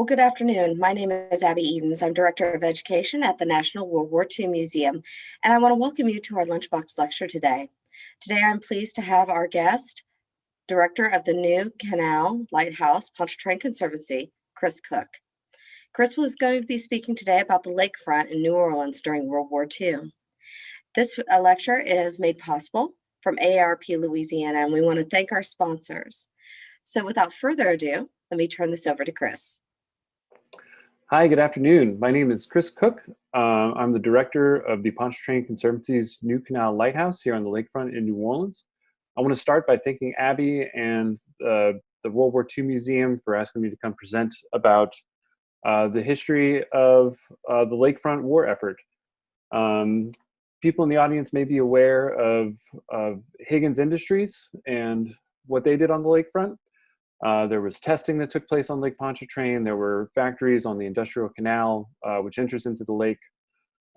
Well, good afternoon. My name is Abby Edens. I'm Director of Education at the National World War II Museum, and I want to welcome you to our Lunchbox Lecture today. Today, I'm pleased to have our guest, Director of the new Canal Lighthouse Ponchartrain Conservancy, Chris Cook. Chris was going to be speaking today about the lakefront in New Orleans during World War II. This lecture is made possible from AARP Louisiana, and we want to thank our sponsors. So without further ado, let me turn this over to Chris. Hi, good afternoon. My name is Chris Cook. I'm the director of the Ponchartrain Conservancy's new Canal Lighthouse here on the lakefront in New Orleans. I want to start by thanking Abby and the World War II Museum for asking me to come present about the history of the lakefront war effort. People in the audience may be aware of Higgins Industries and what they did on the lakefront. There was testing that took place on Lake Ponchartrain. There were factories on the Industrial Canal, which enters into the lake.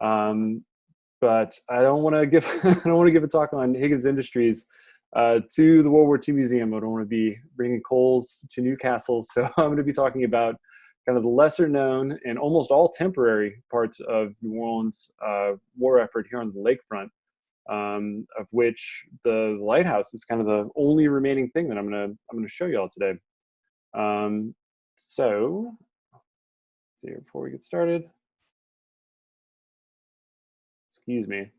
But I don't want to give a talk on Higgins Industries to the World War II Museum. I don't want to be bringing coals to Newcastle. So I'm going to be talking about kind of the lesser known and almost all temporary parts of New Orleans war effort here on the lakefront. Of which the lighthouse is kind of the only remaining thing that I'm gonna show you all today. So let's see here before we get started. Excuse me.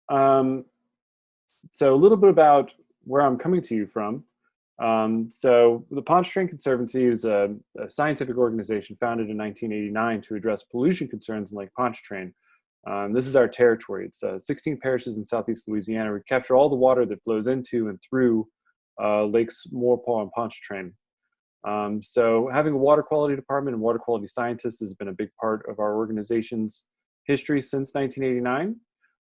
So a little bit about where I'm coming to you from. So the Ponchartrain Conservancy is a scientific organization founded in 1989 to address pollution concerns in Lake Ponchartrain. This is our territory. It's 16 parishes in southeast Louisiana. We capture all the water that flows into and through Lakes Maurepas and Ponchartrain. So having a water quality department and water quality scientists has been a big part of our organization's history since 1989.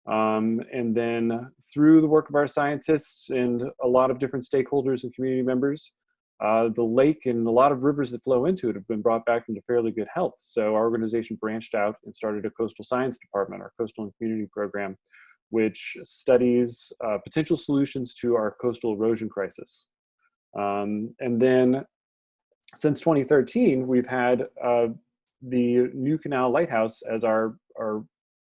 And then through the work of our scientists and a lot of different stakeholders and community members, the lake and a lot of rivers that flow into it have been brought back into fairly good health. So our organization branched out and started a coastal science department, our coastal and community program, which studies potential solutions to our coastal erosion crisis. And then since 2013, we've had the new Canal Lighthouse as our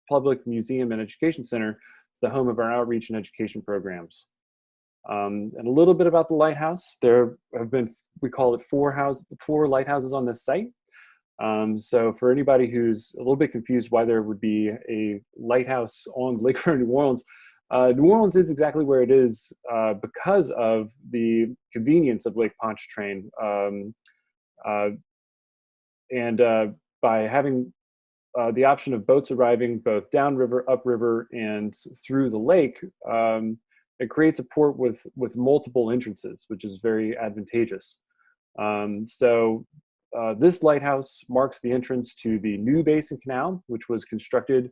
public museum and education center. It's the home of our outreach and education programs. And a little bit about the lighthouse. There have been, we call it four lighthouses on this site. So for anybody who's a little bit confused why there would be a lighthouse on Lakefront New Orleans, New Orleans is exactly where it is because of the convenience of Lake Ponchartrain. By having the option of boats arriving both downriver, upriver, and through the lake, it creates a port with multiple entrances, which is very advantageous. This lighthouse marks the entrance to the new Basin Canal, which was constructed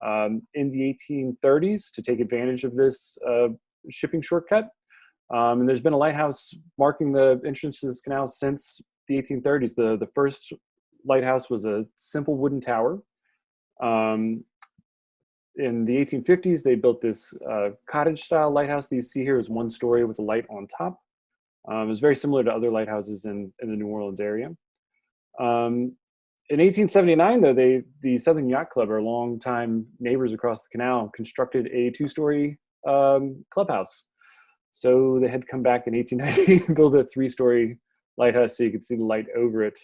in the 1830s to take advantage of this shipping shortcut. And there's been a lighthouse marking the entrance to this canal since the 1830s. The first lighthouse was a simple wooden tower. In the 1850s, they built this cottage-style lighthouse that you see here is one story with a light on top. It was very similar to other lighthouses in the New Orleans area. In 1879, though, the Southern Yacht Club, our longtime neighbors across the canal, constructed a two-story clubhouse. So they had to come back in 1890 and build a three-story lighthouse so you could see the light over it.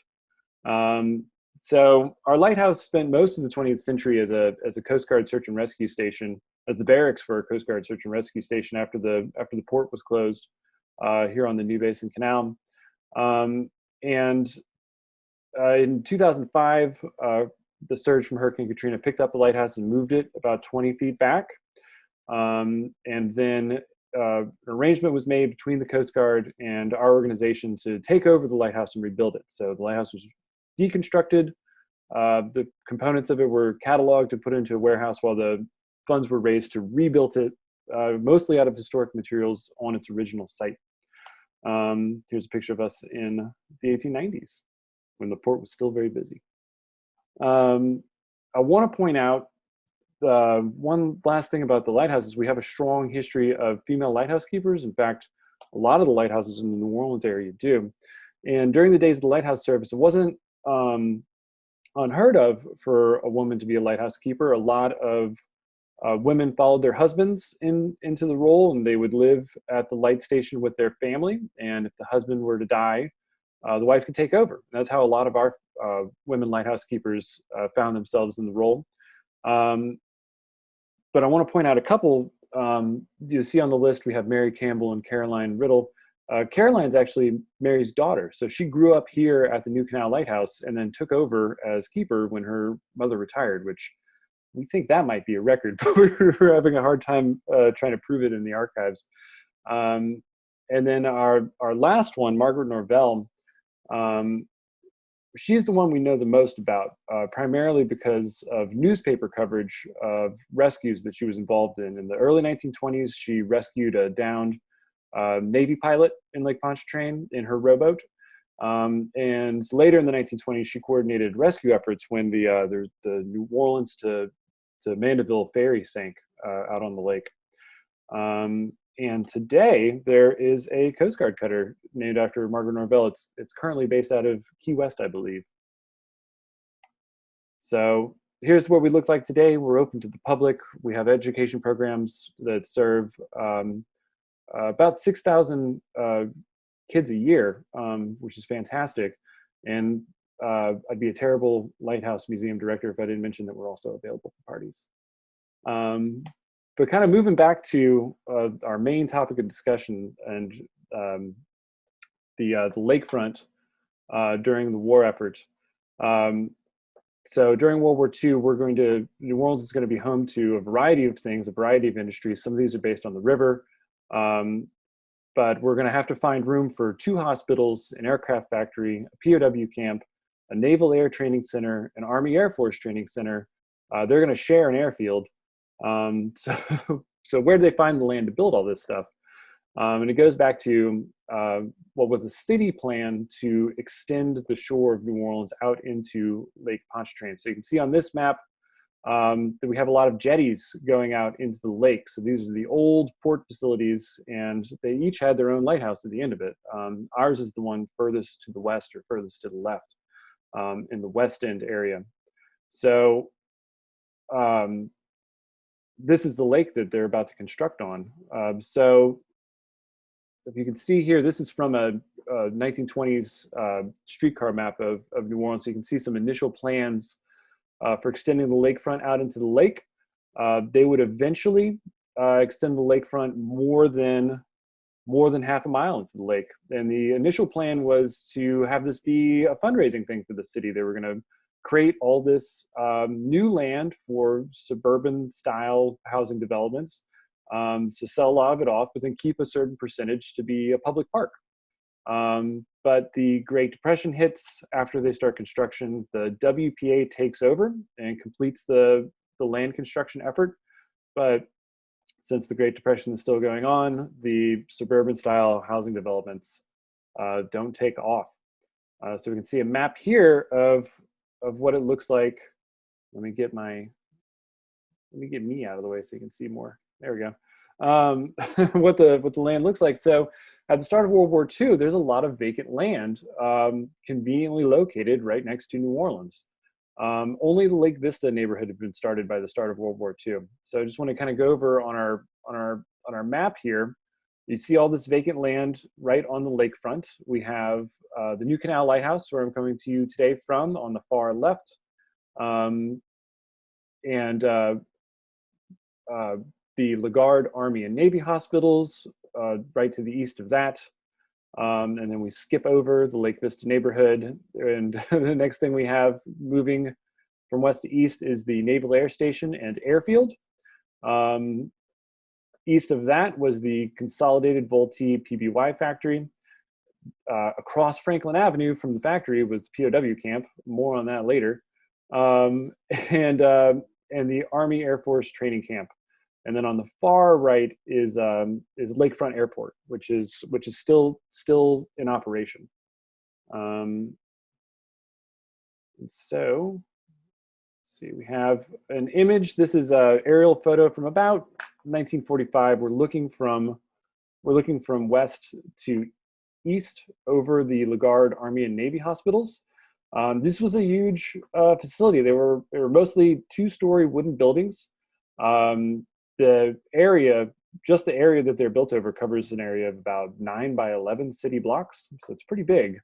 So our lighthouse spent most of the 20th century as a Coast Guard search and rescue station, as the barracks for a Coast Guard search and rescue station after the port was closed here on the New Basin Canal. In 2005, the surge from Hurricane Katrina picked up the lighthouse and moved it about 20 feet back. And then an arrangement was made between the Coast Guard and our organization to take over the lighthouse and rebuild it. So the lighthouse was deconstructed. The components of it were cataloged and put into a warehouse while the funds were raised to rebuild it, mostly out of historic materials on its original site. Here's a picture of us in the 1890s when the port was still very busy. I want to point out one last thing about the lighthouse is we have a strong history of female lighthouse keepers. In fact, a lot of the lighthouses in the New Orleans area do. And during the days of the lighthouse service, it wasn't unheard of for a woman to be a lighthouse keeper. A lot of women followed their husbands into the role, and they would live at the light station with their family. And if the husband were to die, the wife could take over. And that's how a lot of our women lighthouse keepers found themselves in the role. But I want to point out a couple. You see on the list, we have Mary Campbell and Caroline Riddle. Caroline's actually Mary's daughter. So she grew up here at the new Canal Lighthouse and then took over as keeper when her mother retired, which we think that might be a record, but we're having a hard time trying to prove it in the archives. And then our last one, Margaret Norvell, she's the one we know the most about, primarily because of newspaper coverage of rescues that she was involved in. In the early 1920s, she rescued a downed Navy pilot in Lake Ponchartrain in her rowboat. And later in the 1920s, she coordinated rescue efforts when the New Orleans to Mandeville ferry sank out on the lake. And today there is a Coast Guard cutter named after Margaret Norvell. It's currently based out of Key West, I believe. So here's what we look like today. We're open to the public. We have education programs that serve about 6,000 kids a year, which is fantastic. And I'd be a terrible lighthouse museum director if I didn't mention that we're also available for parties. But kind of moving back to our main topic of discussion and the lakefront during the war effort. So during World War II, New Orleans is going to be home to a variety of things, a variety of industries. Some of these are based on the river, but we're going to have to find room for 2 hospitals, an aircraft factory, a POW camp, a Naval Air Training Center, an Army Air Force Training Center. They're going to share an airfield. So where do they find the land to build all this stuff? And it goes back to what was the city plan to extend the shore of New Orleans out into Lake Ponchartrain. So you can see on this map that we have a lot of jetties going out into the lake. So these are the old port facilities, and they each had their own lighthouse at the end of it. Ours is the one furthest to the west or furthest to the left in the West End area. So this is the lake that they're about to construct on. So if you can see here, this is from a 1920s streetcar map of New Orleans. So you can see some initial plans for extending the lakefront out into the lake. They would eventually extend the lakefront more than half a mile into the lake. And the initial plan was to have this be a fundraising thing for the city. They were going to create all this new land for suburban style housing developments, to sell a lot of it off, but then keep a certain percentage to be a public park. But the Great Depression hits after they start construction. The WPA takes over and completes the land construction effort. But since the Great Depression is still going on, the suburban style housing developments don't take off. So we can see a map here of what it looks like. Let me get me out of the way so you can see more. There we go. What the land looks like. So at the start of World War II, there's a lot of vacant land conveniently located right next to New Orleans. Only the Lake Vista neighborhood had been started by the start of World War II. So I just want to kind of go over on our map here. You see all this vacant land right on the lakefront. We have the new Canal Lighthouse, where I'm coming to you today from, on the far left, and the Lagard Army and Navy hospitals right to the east of that. And then we skip over the Lake Vista neighborhood, and the next thing we have moving from west to east is the Naval Air Station and Airfield. East of that was the Consolidated Vultee PBY factory. Across Franklin Avenue from the factory was the POW camp. More on that later. And the Army Air Force training camp. And then on the far right is Lakefront Airport, which is still in operation. So let's see, we have an image. This is an aerial photo from about 1945. We're looking from west to east over the Lagard Army and Navy hospitals. This was a huge facility. They were mostly two-story wooden buildings. The area, just the area that they're built over, covers an area of about 9 by 11 city blocks, so it's pretty big.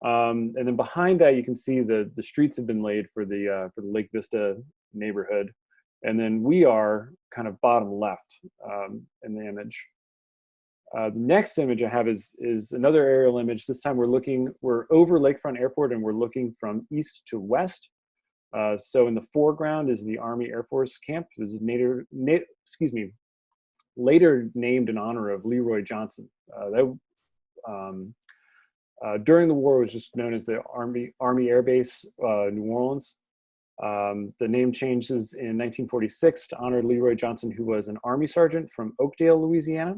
And then behind that, you can see the streets have been laid for the Lake Vista neighborhood, and then we are kind of bottom left in the image. The next image I have is another aerial image. This time we're over Lakefront Airport, and we're looking from east to west. So in the foreground is the Army Air Force camp. It was later named in honor of Leroy Johnson. During the war, it was just known as the Army Air Base, New Orleans. The name changes in 1946 to honor Leroy Johnson, who was an Army sergeant from Oakdale, Louisiana.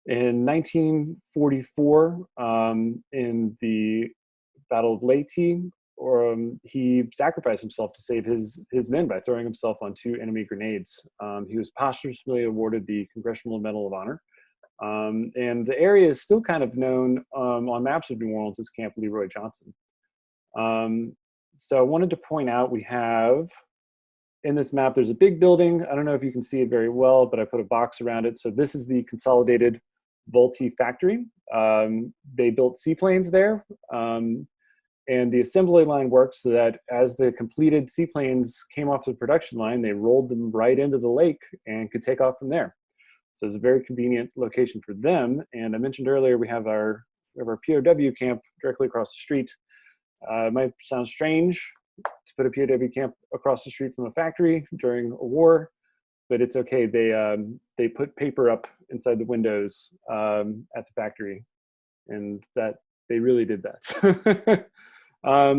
In 1944, in the Battle of Leyte, he sacrificed himself to save his men by throwing himself on 2 enemy grenades. He was posthumously awarded the Congressional Medal of Honor. And the area is still kind of known on maps of New Orleans as Camp Leroy Johnson. So I wanted to point out, we have in this map, there's a big building. I don't know if you can see it very well, but I put a box around it. So this is the Consolidated Vultee factory. They built seaplanes there. And the assembly line worked so that as the completed seaplanes came off the production line, they rolled them right into the lake and could take off from there. So it's a very convenient location for them. And I mentioned earlier, we have our POW camp directly across the street. It might sound strange to put a POW camp across the street from a factory during a war, but it's okay. They put paper up inside the windows at the factory, and that they really did that.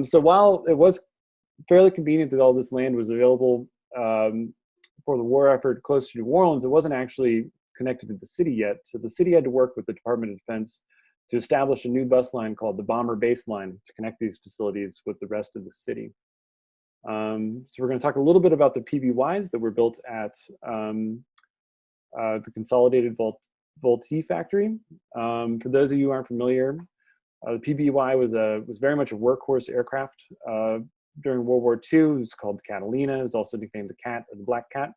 So while it was fairly convenient that all this land was available for the war effort close to New Orleans, it wasn't actually connected to the city yet. So the city had to work with the Department of Defense to establish a new bus line called the Bomber Base Line to connect these facilities with the rest of the city. So we're going to talk a little bit about the PBYs that were built at the Consolidated Vultee factory. For those of you who aren't familiar, the PBY was very much a workhorse aircraft during World War II. It was called the Catalina. It was also nicknamed the Cat or the Black Cat.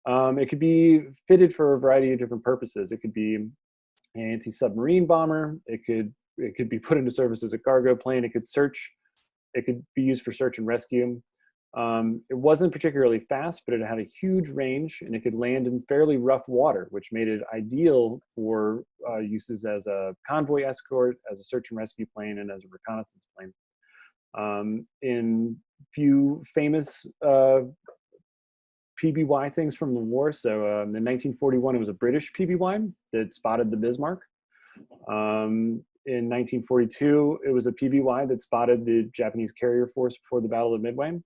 It could be fitted for a variety of different purposes. It could be an anti-submarine bomber. It could be put into service as a cargo plane. It could be used for search and rescue. It wasn't particularly fast, but it had a huge range, and it could land in fairly rough water, which made it ideal for uses as a convoy escort, as a search and rescue plane, and as a reconnaissance plane. In few famous PBY things from the war, so in 1941, it was a British PBY that spotted the Bismarck. In 1942, it was a PBY that spotted the Japanese carrier force before the Battle of Midway.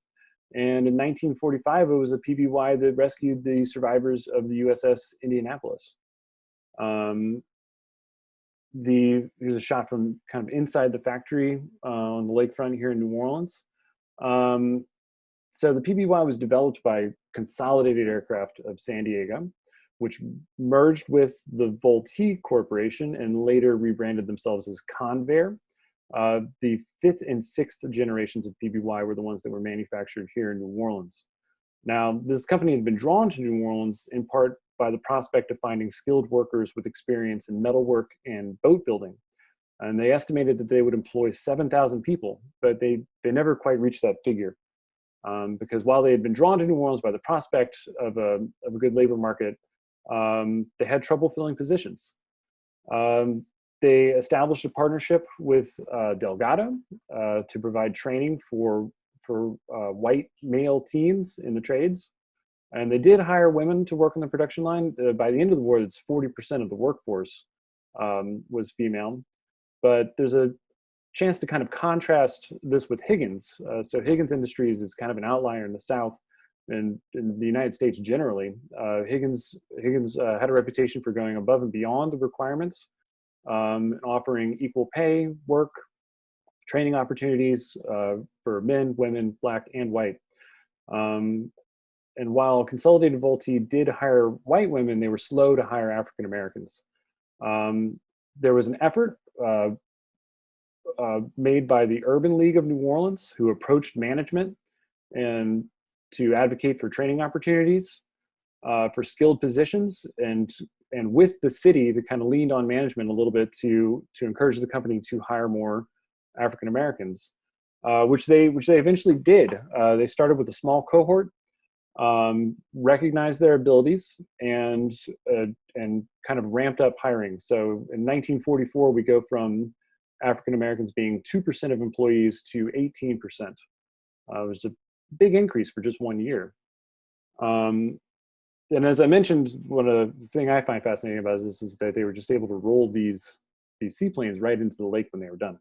And in 1945, it was a PBY that rescued the survivors of the USS Indianapolis. Here's a shot from kind of inside the factory on the lakefront here in New Orleans. So the PBY was developed by Consolidated Aircraft of San Diego, which merged with the Vultee Corporation and later rebranded themselves as Convair. The 5th and 6th generations of PBY were the ones that were manufactured here in New Orleans. Now, this company had been drawn to New Orleans in part by the prospect of finding skilled workers with experience in metalwork and boat building. And they estimated that they would employ 7,000 people, but they never quite reached that figure. Because while they had been drawn to New Orleans by the prospect of a good labor market, they had trouble filling positions. They established a partnership with Delgado to provide training for white male teams in the trades. And they did hire women to work on the production line. By the end of the war, it's 40% of the workforce was female. But there's a chance to kind of contrast this with Higgins. So Higgins Industries is kind of an outlier in the South and in the United States generally. Higgins had a reputation for going above and beyond the requirements, offering equal pay, work, training opportunities for men, women, Black, and white. And while Consolidated Vultee did hire white women, they were slow to hire African Americans. There was an effort made by the Urban League of New Orleans, who approached management and to advocate for training opportunities for skilled positions, and with the city, that kind of leaned on management a little bit to encourage the company to hire more African Americans, which they eventually did. They started with a small cohort, recognized their abilities, and kind of ramped up hiring. So in 1944, we go from African Americans being 2% of employees to 18%. It was a big increase for just 1 year. And as I mentioned, one of the thing I find fascinating about this is that they were just able to roll these seaplanes right into the lake when they were done.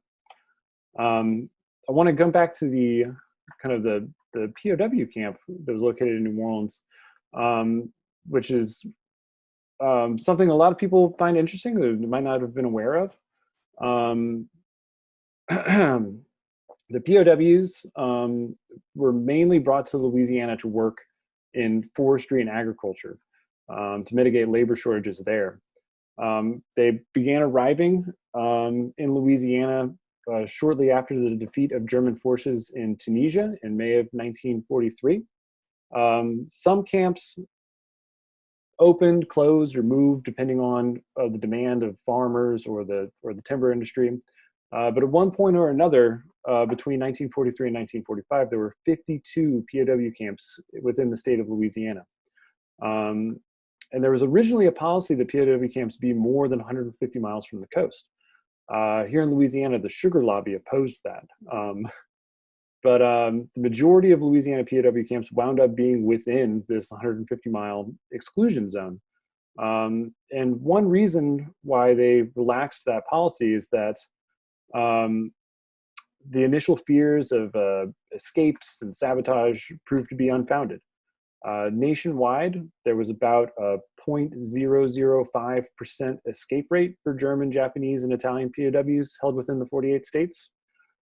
I want to come back to the kind of the POW camp that was located in New Orleans, which is something a lot of people find interesting that they might not have been aware of. The POWs were mainly brought to Louisiana to work in forestry and agriculture to mitigate labor shortages there. They began arriving in Louisiana shortly after the defeat of German forces in Tunisia in May of 1943. Some camps opened, closed, or moved depending on the demand of farmers or the timber industry. But at one point or another, between 1943 and 1945, there were 52 POW camps within the state of Louisiana. And there was originally a policy that POW camps be more than 150 miles from the coast. Here in Louisiana, the sugar lobby opposed that. But the majority of Louisiana POW camps wound up being within this 150-mile exclusion zone. And one reason why they relaxed that policy is that the initial fears of escapes and sabotage proved to be unfounded. Nationwide, there was about a 0.005% escape rate for German, Japanese, and Italian POWs held within the 48 states.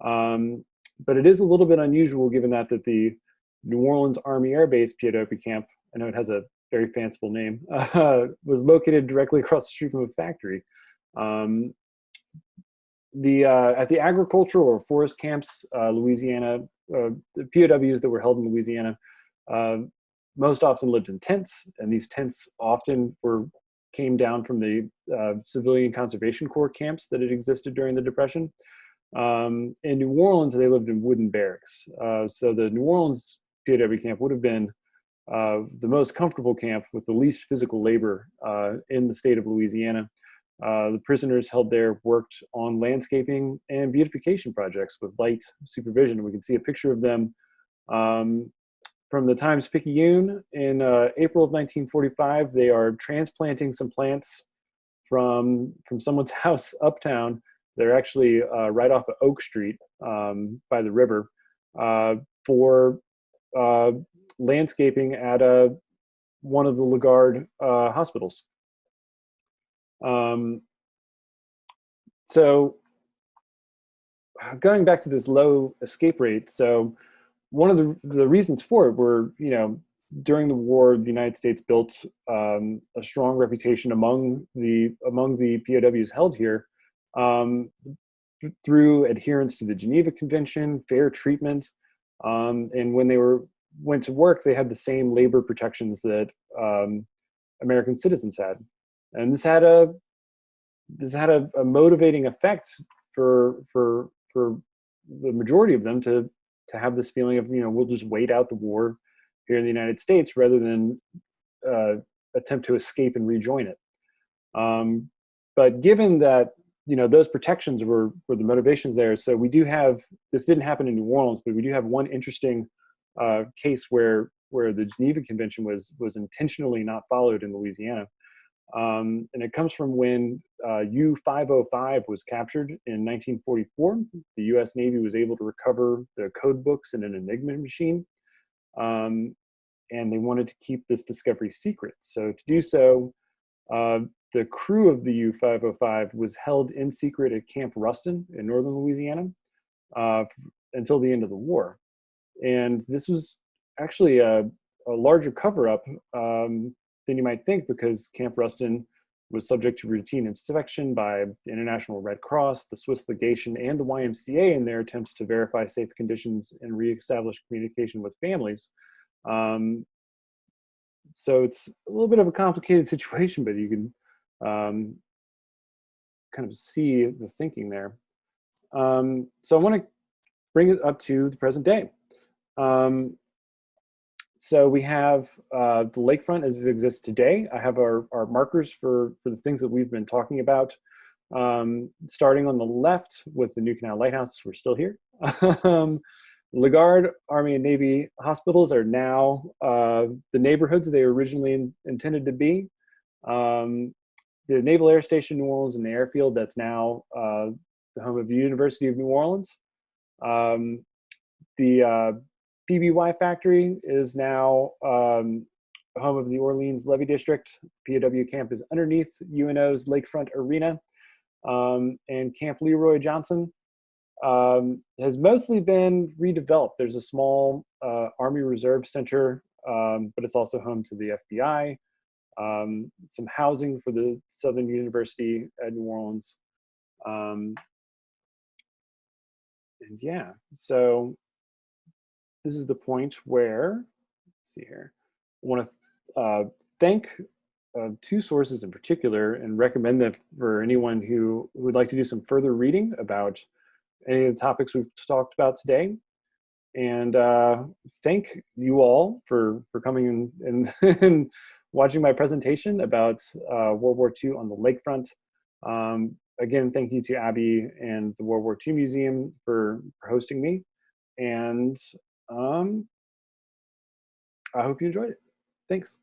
But it is a little bit unusual given that the New Orleans Army Air Base POW camp, I know it has a very fanciful name, was located directly across the street from a factory. At the agricultural or forest camps, Louisiana, the POWs that were held in Louisiana, most often lived in tents, and these tents often came down from the civilian conservation corps camps that had existed during the Depression. In New Orleans, they lived in wooden barracks. So the New Orleans POW camp would have been the most comfortable camp with the least physical labor in the state of Louisiana. The prisoners held there worked on landscaping and beautification projects with light supervision. We can see a picture of them from the Times-Picayune in April of 1945. They are transplanting some plants from someone's house uptown. They're actually right off of Oak Street by the river for landscaping at one of the Lagard hospitals. So going back to this low escape rate, so one of the reasons for it were, during the war, the United States built a strong reputation among the POWs held here through adherence to the Geneva Convention, fair treatment, and when they went to work, they had the same labor protections that American citizens had, and this had a motivating effect for the majority of them to have this feeling of, we'll just wait out the war here in the United States rather than attempt to escape and rejoin it. But given that, those protections were the motivations there, so we do have, this didn't happen in New Orleans, but we do have one interesting case where the Geneva Convention was intentionally not followed in Louisiana. And it comes from when U-505 was captured in 1944. The U.S. Navy was able to recover the code books in an Enigma machine, and they wanted to keep this discovery secret. So to do so, the crew of the U-505 was held in secret at Camp Ruston in northern Louisiana until the end of the war. And this was actually a larger cover-up than you might think, because Camp Ruston was subject to routine inspection by the International Red Cross, the Swiss Legation, and the YMCA in their attempts to verify safe conditions and reestablish communication with families. So it's a little bit of a complicated situation, but you can kind of see the thinking there. So I want to bring it up to the present day. So we have the lakefront as it exists today. I have our markers for the things that we've been talking about. Starting on the left with the new Canal Lighthouse, we're still here. Lagard Army and Navy hospitals are now the neighborhoods they originally intended to be. The Naval Air Station New Orleans and the airfield that's now the home of the University of New Orleans. The PBY factory is now home of the Orleans Levee District. POW camp is underneath UNO's Lakefront Arena. And Camp Leroy Johnson has mostly been redeveloped. There's a small Army Reserve Center, but it's also home to the FBI. Some housing for the Southern University at New Orleans. And yeah, so this is the point where, let's see here, I want to thank two sources in particular and recommend them for anyone who would like to do some further reading about any of the topics we've talked about today. And thank you all for coming and, and watching my presentation about World War II on the lakefront. Again, thank you to Abby and the World War II Museum for hosting me. And I hope you enjoyed it. Thanks.